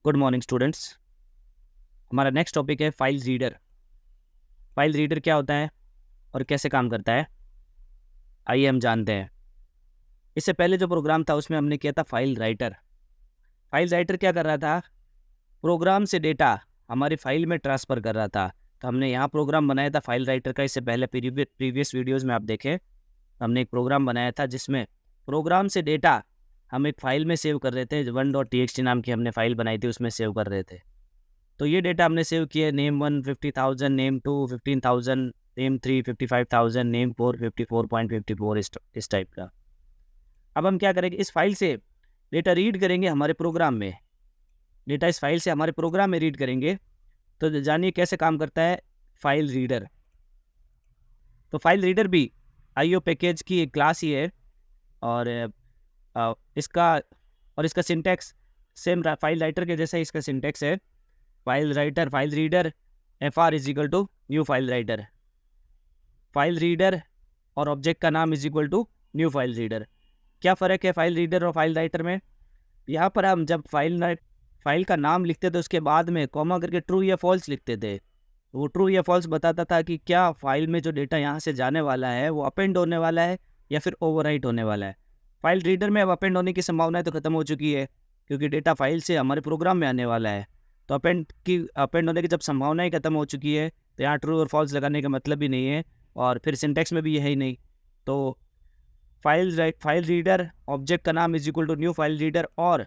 Good morning students. हमारा next topic है file reader. File reader क्या होता है और कैसे काम करता है, आइए हम जानते हैं। इससे पहले जो प्रोग्राम था उसमें हमने किया था फाइल राइटर। फाइल राइटर क्या कर रहा था, प्रोग्राम से डेटा हमारी फाइल में ट्रांसफ़र कर रहा था। तो हमने यहाँ प्रोग्राम बनाया था फाइल राइटर का। इससे पहले प्रीवियस वीडियोज़ में आप देखें, हमने एक प्रोग्राम बनाया था जिसमें प्रोग्राम से डेटा हम एक फ़ाइल में सेव कर रहे थे। 1.txt नाम की हमने फ़ाइल बनाई थी, उसमें सेव कर रहे थे। तो ये डेटा हमने सेव किया, नेम 1 50,000, नेम 2 15,000, नेम 3 55,000, नेम 4 54.54, इस टाइप का। अब हम क्या करेंगे, इस फाइल से डेटा रीड करेंगे हमारे प्रोग्राम में। डेटा इस फाइल से हमारे प्रोग्राम में रीड करेंगे। तो जानिए कैसे काम करता है फाइल रीडर। तो फाइल रीडर भी आईओ पैकेज की एक क्लास ही है और इसका सिंटैक्स सेम फाइल राइटर के जैसा इसका सिंटैक्स है। File writer, file reader, FR is equal to new file writer. File reader और ऑब्जेक्ट का नाम is equal to new file reader. क्या फ़र्क है फाइल रीडर और फाइल राइटर में? यहाँ पर हम जब फाइल का नाम लिखते थे उसके बाद में कॉमा करके ट्रू या फॉल्स लिखते थे। वो ट्रू या फॉल्स बताता था कि क्या फाइल में जो डेटा यहाँ से जाने वाला है वो अपेंड होने वाला है या फिर ओवरराइट होने वाला है। फाइल रीडर में अब अपेंड होने की संभावना तो ख़त्म हो चुकी है, क्योंकि डेटा फाइल से हमारे प्रोग्राम में आने वाला है। तो अपेंड होने की जब संभावना ही खत्म हो चुकी है तो यहाँ ट्रू और फॉल्स लगाने का मतलब ही नहीं है, और फिर सिंटैक्स में भी है ही नहीं। तो फाइल रीडर, ऑब्जेक्ट का नाम is equal to new file reader और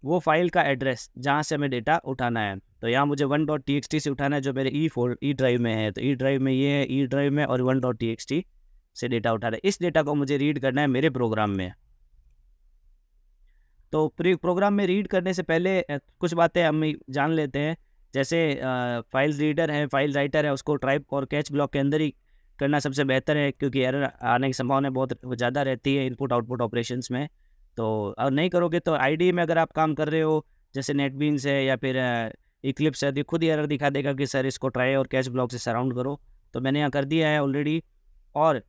वो फाइल का एड्रेस जहाँ से हमें डेटा उठाना है। तो यहाँ मुझे 1.txt से उठाना है जो मेरे ई ड्राइव में है। तो ई ड्राइव में ये है, ई ड्राइव में, और 1.txt से डेटा उठाना है। इस डेटा को मुझे रीड करना है मेरे प्रोग्राम में। तो प्रोग्राम में रीड करने से पहले कुछ बातें हम जान लेते हैं। जैसे फाइल रीडर है, फाइल राइटर है, उसको ट्राई और कैच ब्लॉक के अंदर ही करना सबसे बेहतर है, क्योंकि एरर आने की संभावना बहुत ज़्यादा रहती है इनपुट आउटपुट ऑपरेशंस में। तो अगर नहीं करोगे तो आईडी में अगर आप काम कर रहे हो, जैसे नेटबीन्स है या फिर इक्लिप्स है, तो खुद ही एरर दिखा देगा कि सर इसको ट्राई और कैच ब्लॉक से सराउंड करो। तो मैंने यहाँ कर दिया है ऑलरेडी। और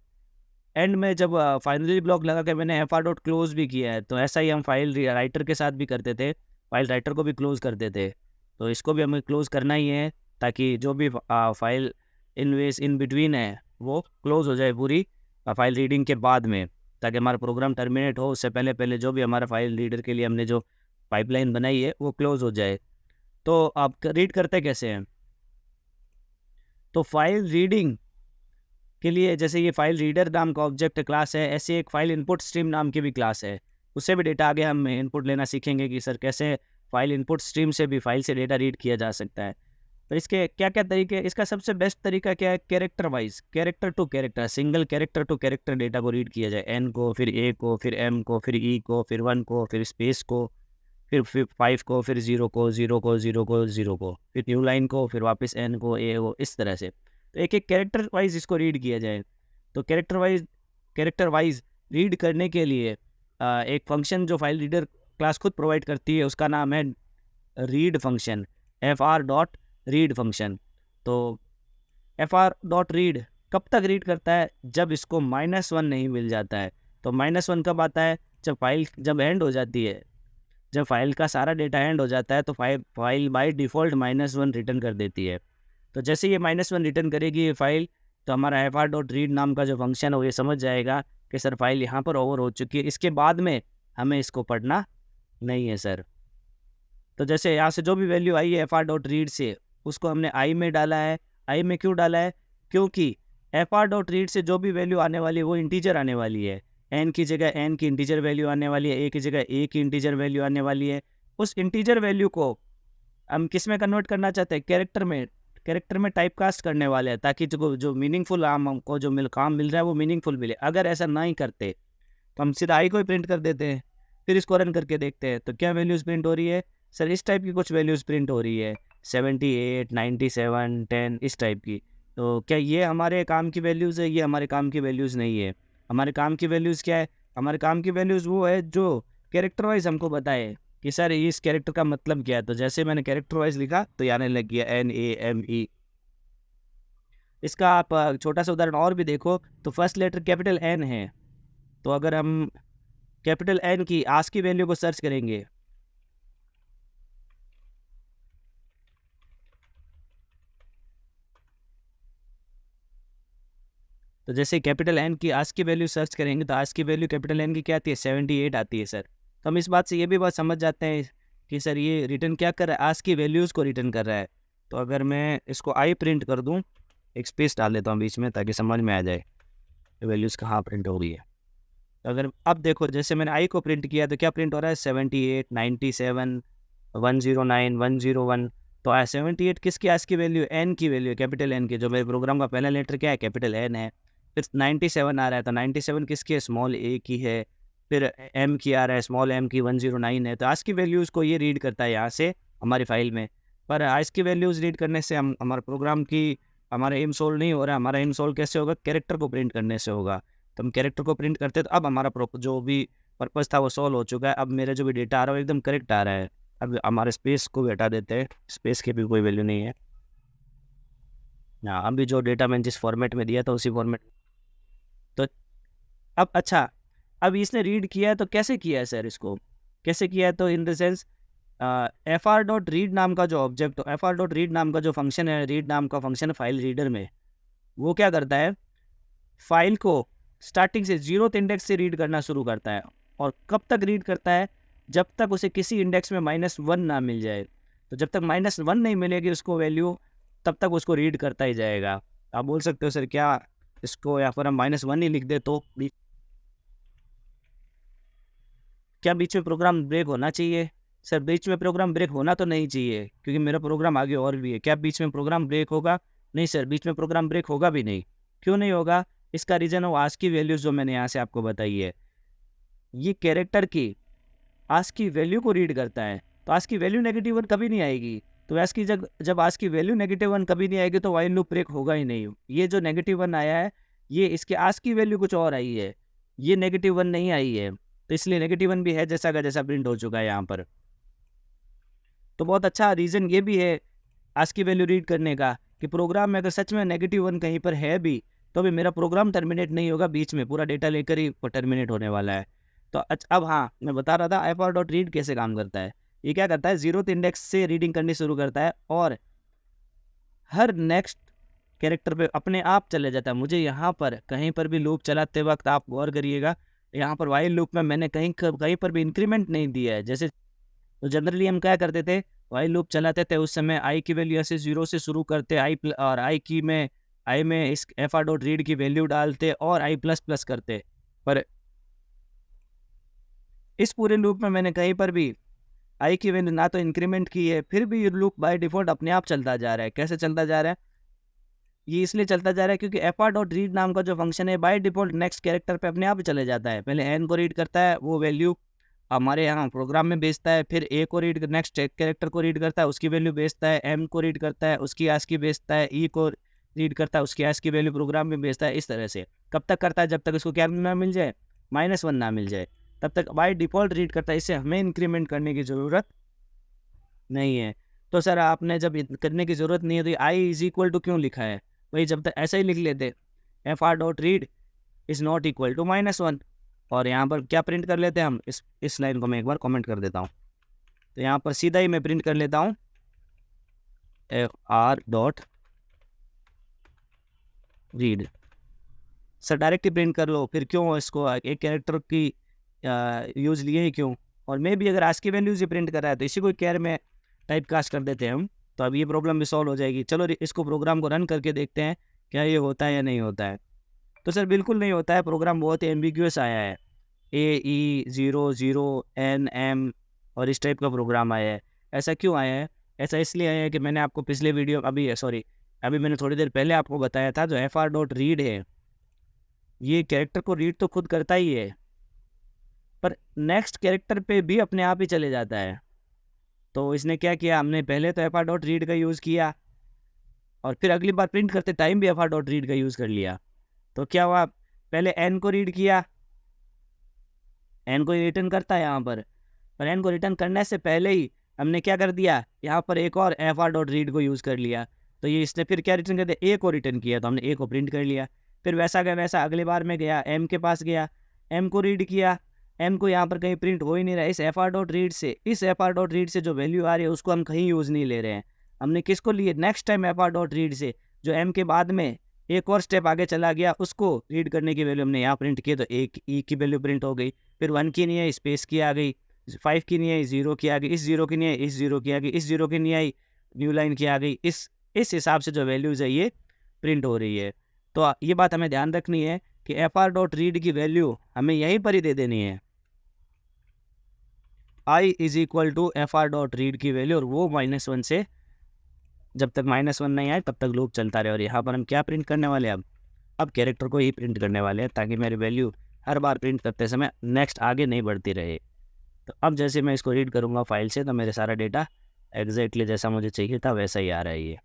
एंड में जब फाइनली ब्लॉक लगा के मैंने FR डॉट क्लोज भी किया है। तो ऐसा ही हम फाइल राइटर के साथ भी करते थे, फाइल राइटर को भी क्लोज करते थे। तो इसको भी हमें क्लोज करना ही है, ताकि जो भी फाइल इन बिटवीन है वो क्लोज हो जाए पूरी फाइल रीडिंग के बाद में, ताकि हमारा प्रोग्राम टर्मिनेट हो उससे पहले पहले जो भी हमारा फाइल रीडर के लिए हमने जो पाइपलाइन बनाई है वो क्लोज हो जाए। तो आप रीड करते कैसे हैं? तो फाइल रीडिंग के लिए जैसे ये फाइल रीडर नाम का ऑब्जेक्ट क्लास है, ऐसे एक फाइल इनपुट स्ट्रीम नाम की भी क्लास है। उससे भी डेटा आगे हम इनपुट लेना सीखेंगे कि सर कैसे फाइल इनपुट स्ट्रीम से भी फाइल से डेटा रीड किया जा सकता है। तो इसके क्या क्या तरीके, इसका सबसे बेस्ट तरीका क्या है, character wise, character to character, single character to character data को रीड किया जाए। N को, फिर A को, फिर M को, फिर E को, फिर 1 को, फिर स्पेस को, फिर 5 को, फिर 0 को, 0 को, 0 को, 0 को, फिर न्यू लाइन को, फिर वापस N को, A को, इस तरह से। तो एक एक कैरेक्टर वाइज इसको रीड किया जाए। तो कैरेक्टर वाइज रीड करने के लिए एक फंक्शन जो फाइल रीडर क्लास खुद प्रोवाइड करती है उसका नाम है read function, FR dot read function. तो FR डॉट रीड कब तक रीड करता है, जब इसको -1 नहीं मिल जाता है। तो -1 कब आता है, जब एंड हो जाती है, जब फाइल का सारा डेटा एंड हो जाता है तो फाइल बाय डिफ़ॉल्ट -1 रिटर्न कर देती है। तो जैसे ये -1 रिटर्न करेगी ये फाइल, तो हमारा FR डॉट रीड नाम का जो फंक्शन है वो ये समझ जाएगा कि सर फाइल यहाँ पर ओवर हो चुकी है, इसके बाद में हमें इसको पढ़ना नहीं है सर। तो जैसे यहाँ से जो भी वैल्यू आई है FR डॉट रीड से, उसको हमने आई में डाला है। आई में क्यों डाला है? क्योंकि FR डॉट रीड से जो भी वैल्यू आने वाली है वो इंटीजर आने वाली है। n की जगह n की इंटीजर वैल्यू आने वाली है, a की जगह a की इंटीजर वैल्यू आने वाली है। उस इंटीजर वैल्यू को हम किस में कन्वर्ट करना चाहते हैं, कैरेक्टर में टाइप कास्ट करने वाले हैं, ताकि जो मीनिंगफुल हमको जो काम मिल रहा है वो मीनिंगफुल मिले। अगर ऐसा नहीं करते तो हम सीधा आई को ही प्रिंट कर देते हैं, फिर इसको रन करके देखते हैं तो क्या वैल्यूज़ प्रिंट हो रही है। सर इस टाइप की कुछ वैल्यूज़ प्रिंट हो रही है, 78, 97, 10, इस टाइप की। तो क्या ये हमारे काम की वैल्यूज़ है? ये हमारे काम की वैल्यूज़ नहीं है। हमारे काम की वैल्यूज़ क्या है? हमारे काम की वैल्यूज़ वो है जो कैरेक्टर वाइज हमको बताए कि सर इस कैरेक्टर का मतलब क्या है। तो जैसे मैंने कैरेक्टर वाइज लिखा तो ये आने लग गया NAME। इसका आप छोटा सा उदाहरण और भी देखो तो फर्स्ट लेटर कैपिटल N है। तो अगर हम कैपिटल N की आस्की वैल्यू को सर्च करेंगे तो जैसे कैपिटल एन की आज की वैल्यू सर्च करेंगे तो आज की वैल्यू कैपिटल एन की क्या आती है, 78 आती है सर। तो हम इस बात से ये भी बात समझ जाते हैं कि सर ये रिटर्न क्या कर रहा है, आज की वैल्यूज़ को रिटर्न कर रहा है। तो अगर मैं इसको आई प्रिंट कर दूँ, एक स्पेस डाल देता हूँ बीच में ताकि समझ में आ जाए वैल्यूज़ कहाँ प्रिंट हो रही है। तो अगर अब देखो जैसे मैंने आई को प्रिंट किया तो क्या प्रिंट हो रहा है, 78, 97, 109, 101। तो 78 किसकी आज की वैल्यू, एन की वैल्यू है, कैपिटल एन की। जो मेरे प्रोग्राम का पहला लेटर क्या है, कैपिटल एन है। फिर 97 आ रहा है तो 97 किसकी है, स्मॉल ए की है। फिर एम की आ रहा है, स्मॉल एम की 109 है। तो आज की वैल्यूज़ को ये रीड करता है यहाँ से हमारी फाइल में। पर आज की वैल्यूज़ रीड करने से हम हमारे प्रोग्राम की हमारा एम सोल्व नहीं हो रहा है। हमारा एम सोल्व कैसे होगा, कैरेक्टर को प्रिंट करने से होगा। तो हम कैरेक्टर को प्रिंट करते हैं तो अब हमारा जो भी पर्पज़ था वो सॉल्व हो चुका है। अब मेरा जो भी डेटा आ रहा है वो एकदम करेक्ट आ रहा है। अब हमारे स्पेस को भी हटा देते हैं, स्पेस की भी कोई वैल्यू नहीं है। हाँ, अभी जो डेटा मैंने जिस फॉर्मेट में दिया था उसी फॉर्मेट। तो अब अच्छा, अब इसने रीड किया है तो कैसे किया है सर, इसको कैसे किया है, तो in the sense F R dot read नाम का जो object, F R dot read नाम का जो फंक्शन है, रीड नाम का फंक्शन है फाइल रीडर में, वो क्या करता है, फाइल को स्टार्टिंग से 0th इंडेक्स से रीड करना शुरू करता है। और कब तक रीड करता है, जब तक उसे किसी इंडेक्स में -1 ना मिल जाए। तो जब तक -1 नहीं मिलेगी उसको वैल्यू, तब तक उसको रीड करता ही जाएगा। आप बोल सकते हो सर क्या इसको या फिर हम -1 ही लिख दे तो क्या बीच में प्रोग्राम ब्रेक होना चाहिए। सर बीच में प्रोग्राम ब्रेक होना तो नहीं चाहिए क्योंकि मेरा प्रोग्राम आगे और भी है। क्या बीच में प्रोग्राम ब्रेक होगा, नहीं सर बीच में प्रोग्राम ब्रेक होगा भी नहीं। क्यों नहीं होगा, इसका रीज़न वो आज की वैल्यूज़ जो मैंने यहाँ से आपको बताई है। ये कैरेक्टर की आज की वैल्यू को रीड करता है। तो आज की वैल्यू -1 कभी नहीं आएगी। तो आज की जब आज की वैल्यू -1 कभी नहीं आएगी तो वाइल लूप ब्रेक होगा ही नहीं। ये जो -1 आया है, ये इसके आज की वैल्यू कुछ और आई है, ये -1 नहीं आई है। तो इसलिए -1 भी है जैसा का जैसा प्रिंट हो चुका है यहाँ पर। तो बहुत अच्छा रीज़न ये भी है आज की वैल्यू रीड करने का कि प्रोग्राम में अगर सच में -1 कहीं पर है भी तो भी मेरा प्रोग्राम टर्मिनेट नहीं होगा, बीच में पूरा डेटा लेकर ही टर्मिनेट होने वाला है। तो अब हाँ, मैं बता रहा था एफ आर डॉट रीड कैसे काम करता है। ये क्या करता है, 0th इंडेक्स से रीडिंग करनी शुरू करता है और हर नेक्स्ट कैरेक्टर पे अपने आप चले जाता है। मुझे यहाँ पर कहीं पर भी लूप चलाते वक्त आप गौर करिएगा, यहाँ पर वाइल लूप में मैंने कहीं पर भी इंक्रीमेंट नहीं दिया है। जैसे तो जनरली हम क्या करते थे, वाइल लूप चलाते थे उस समय आई की वैल्यू ऐसे 0 से शुरू करते, और आई में इस एफ आर डॉट रीड की वैल्यू डालते और i++ करते। पर इस पूरे लूप में मैंने कहीं पर भी आई की वैल्यू ना तो इंक्रीमेंट की है, फिर भी ये लूप बाय डिफ़ॉल्ट अपने आप चलता जा रहा है। कैसे चलता जा रहा है, ये इसलिए चलता जा रहा है क्योंकि एफ आर डॉट रीड नाम का जो फंक्शन है बाय डिफ़ॉल्ट नेक्स्ट कैरेक्टर पे अपने आप ही चले जाता है। पहले एन को रीड करता है, वो वैल्यू हमारे यहाँ प्रोग्राम में भेजता है, फिर ए को रीड नेक्स्ट कैरेक्टर को रीड करता है, उसकी वैल्यू भेजता है, एम को रीड करता है, उसकी आज की भेजता है, ई को रीड करता है, उसकी आज की वैल्यू प्रोग्राम में भेजता है। इस तरह से कब तक करता है, जब तक उसको क्या ना मिल जाए, -1 ना मिल जाए, तब तक बाय डिफ़ॉल्ट रीड करता है। इससे हमें इंक्रीमेंट करने की ज़रूरत नहीं है। तो सर आपने जब करने की ज़रूरत नहीं है तो आई इज़ इक्वल टू क्यों लिखा है, वही जब तक ऐसा ही लिख लेते, F R dot read is not equal to -1। और यहाँ पर क्या प्रिंट कर लेते हैं हम, इस लाइन को मैं एक बार कमेंट कर देता हूँ। तो यहाँ पर सीधा ही मैं प्रिंट कर लेता हूँ F R dot read. Sir direct ही प्रिंट कर लो, फिर क्यों इसको एक कैरेक्टर की यूज़ लिए ही क्यों। और मैं भी अगर आज की वैल्यूज़ ही प्रिंट कर रहा है तो इसी को कैर में टाइप कास्ट कर देते हैं हम, तो अब ये प्रॉब्लम भी सॉल्व हो जाएगी। चलो इसको प्रोग्राम को रन करके देखते हैं क्या ये होता है या नहीं होता है। तो सर बिल्कुल नहीं होता है, प्रोग्राम बहुत ही एम्बिग्यूअस आया है, AE00NM और इस टाइप का प्रोग्राम आया है। ऐसा क्यों आया है, ऐसा इसलिए आया है कि मैंने आपको पिछले वीडियो अभी मैंने थोड़ी देर पहले आपको बताया था, जो एफ आर डॉट रीड है ये कैरेक्टर को रीड तो खुद करता ही है पर नेक्स्ट कैरेक्टर पे भी अपने आप ही चले जाता है। तो इसने क्या किया, हमने पहले तो एफ आर डॉट रीड का यूज़ किया और फिर अगली बार प्रिंट करते टाइम भी एफ आर डॉट रीड का यूज़ कर लिया। तो क्या हुआ, पहले एन को रीड किया, एन को रिटर्न करता है यहाँ पर एन को रिटर्न करने से पहले ही हमने क्या कर दिया, यहाँ पर एक और एफ आर डॉट रीड को यूज़ कर लिया। तो ये इसने फिर क्या रिटर्न कर दिया, ए को रिटर्न किया, तो हमने ए को प्रिंट कर लिया। फिर वैसा का वैसा अगली बार में गया, एम के पास गया, एम को रीड किया, एम को यहाँ पर कहीं प्रिंट हो ही नहीं रहा। इस एफ आर डॉट रीड से जो वैल्यू आ रही है उसको हम कहीं यूज़ नहीं ले रहे हैं। हमने किसको लिए, next time F R dot read से जो एम के बाद में एक और स्टेप आगे चला गया, उसको रीड करने की वैल्यू हमने यहाँ प्रिंट की तो एक ई की वैल्यू प्रिंट हो गई, फिर 1 की नहीं आई स्पेस की आ गई, 5 की नहीं आई 0 की आ गई, इस 0 की नहीं आई इस 0 की आ गई, इस 0 की नहीं आई न्यू लाइन की आ गई। इस हिसाब से जो वैल्यूज़ है ये प्रिंट हो रही है। तो ये बात हमें ध्यान रखनी है कि fr डॉट रीड की वैल्यू हमें यहीं पर ही दे देनी है, i is equal to fr dot read की वैल्यू, और वो -1 से जब तक -1 नहीं आए तब तक लूप चलता रहे। और यहाँ पर हम क्या प्रिंट करने वाले हैं, अब कैरेक्टर को ही प्रिंट करने वाले हैं, ताकि मेरी वैल्यू हर बार प्रिंट करते समय नेक्स्ट आगे नहीं बढ़ती रहे। तो अब जैसे मैं इसको रीड करूँगा फाइल से तो मेरे सारा डेटा एग्जैक्टली जैसा मुझे चाहिए था वैसा ही आ रहा है ये।